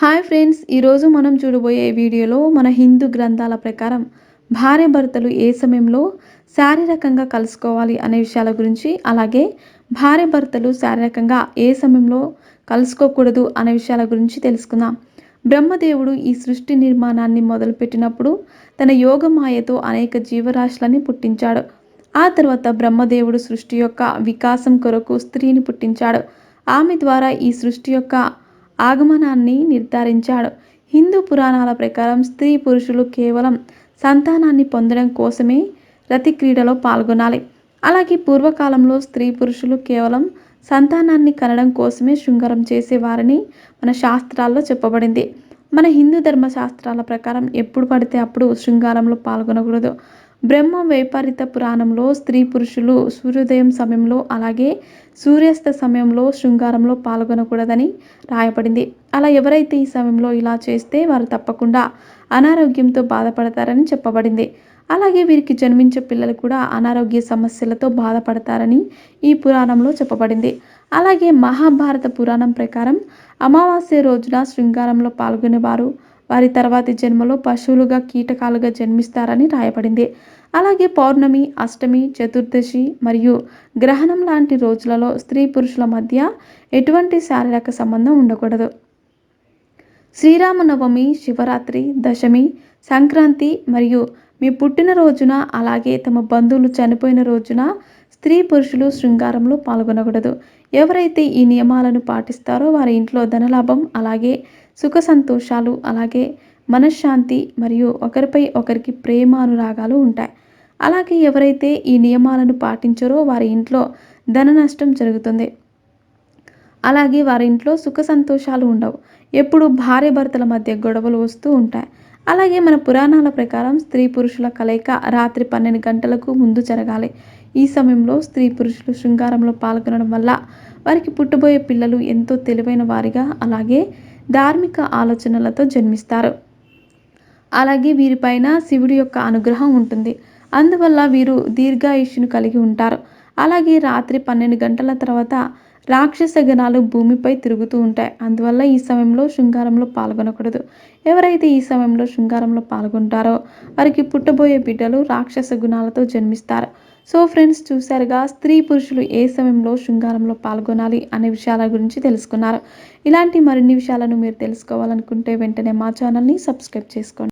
Hi friends, ఈరోజు మనం చూడబోయే వీడియోలో మన హిందూ గ్రంథాల ప్రకారం భార్యాభర్తలు ఏ సమయంలో శారీరకంగా కలుసుకోవాలి అనే విషయాల గురించి, అలాగే భార్యాభర్తలు శారీరకంగా ఏ సమయంలో కలుసుకోకూడదు అనే విషయాల గురించి తెలుసుకుందాం. బ్రహ్మదేవుడు ఈ సృష్టి నిర్మాణాన్ని మొదలుపెట్టినప్పుడు తన యోగమాయతో అనేక జీవరాశులని పుట్టించాడు. ఆ తర్వాత బ్రహ్మదేవుడు సృష్టి యొక్క వికాసం కొరకు స్త్రీని పుట్టించాడు. ఆమె ద్వారా ఈ సృష్టి యొక్క ఆగమనాన్ని నిర్ధారించాడు. హిందూ పురాణాల ప్రకారం స్త్రీ పురుషులు కేవలం సంతానాన్ని పొందడం కోసమే రతి క్రీడలో పాల్గొనాలి. అలాగే పూర్వకాలంలో స్త్రీ పురుషులు కేవలం సంతానాన్ని కనడం కోసమే శృంగారం చేసేవారని మన శాస్త్రాల్లో చెప్పబడింది. మన హిందూ ధర్మ శాస్త్రాల ప్రకారం ఎప్పుడు పడితే అప్పుడు శృంగారంలో పాల్గొనకూడదు. బ్రహ్మ వైపరీత పురాణంలో స్త్రీ పురుషులు సూర్యోదయం సమయంలో అలాగే సూర్యాస్త సమయంలో శృంగారంలో పాల్గొనకూడదని రాయబడింది. అలా ఎవరైతే ఈ సమయంలో ఇలా చేస్తే వారు తప్పకుండా అనారోగ్యంతో బాధపడతారని చెప్పబడింది. అలాగే వీరికి జన్మించే పిల్లలు కూడా అనారోగ్య సమస్యలతో బాధపడతారని ఈ పురాణంలో చెప్పబడింది. అలాగే మహాభారత పురాణం ప్రకారం అమావాస్య రోజున శృంగారంలో పాల్గొనేవారు వారి తర్వాతి జన్మలో పశువులుగా కీటకాలుగా జన్మిస్తారని రాయబడింది. అలాగే పౌర్ణమి, అష్టమి, చతుర్దశి మరియు గ్రహణం లాంటి రోజులలో స్త్రీ పురుషుల మధ్య ఎటువంటి శారీరక సంబంధం ఉండకూడదు. శ్రీరామనవమి, శివరాత్రి, దశమి, సంక్రాంతి మరియు మీ పుట్టినరోజున అలాగే తమ బంధువులు చనిపోయిన రోజున స్త్రీ పురుషులు శృంగారంలో పాల్గొనకూడదు. ఎవరైతే ఈ నియమాలను పాటిస్తారో వారి ఇంట్లో ధనలాభం అలాగే సుఖ సంతోషాలు అలాగే మనశ్శాంతి మరియు ఒకరిపై ఒకరికి ప్రేమ అనురాగాలు ఉంటాయి. అలాగే ఎవరైతే ఈ నియమాలను పాటించరో వారి ఇంట్లో ధన నష్టం జరుగుతుంది. అలాగే వారి ఇంట్లో సుఖ సంతోషాలు ఉండవు. ఎప్పుడు భార్యాభర్తల మధ్య గొడవలు వస్తూ ఉంటాయి. అలాగే మన పురాణాల ప్రకారం స్త్రీ పురుషుల కలయిక రాత్రి 12 గంటలకు ముందు జరగాలి. ఈ సమయంలో స్త్రీ పురుషులు శృంగారంలో పాల్గొనడం వల్ల వారికి పుట్టబోయే పిల్లలు ఎంతో తెలివైన వారిగా అలాగే ధార్మిక ఆలోచనలతో జన్మిస్తారు. అలాగే వీరిపైన శివుడి యొక్క అనుగ్రహం ఉంటుంది. అందువల్ల వీరు దీర్ఘాయుష్యును కలిగి ఉంటారు. అలాగే రాత్రి 12 గంటల తర్వాత రాక్షస గణాలు భూమిపై తిరుగుతూ ఉంటాయి. అందువల్ల ఈ సమయంలో శృంగారంలో పాల్గొనకూడదు. ఎవరైతే ఈ సమయంలో శృంగారంలో పాల్గొంటారో వారికి పుట్టబోయే బిడ్డలు రాక్షస గుణాలతో జన్మిస్తారు. సో ఫ్రెండ్స్, చూశారుగా స్త్రీ పురుషులు ఏ సమయంలో శృంగారంలో పాల్గొనాలి అనే విషయాల గురించి తెలుసుకున్నారు. ఇలాంటి మరిన్ని విషయాలను మీరు తెలుసుకోవాలనుకుంటే వెంటనే మా ఛానల్ని సబ్స్క్రైబ్ చేసుకోండి.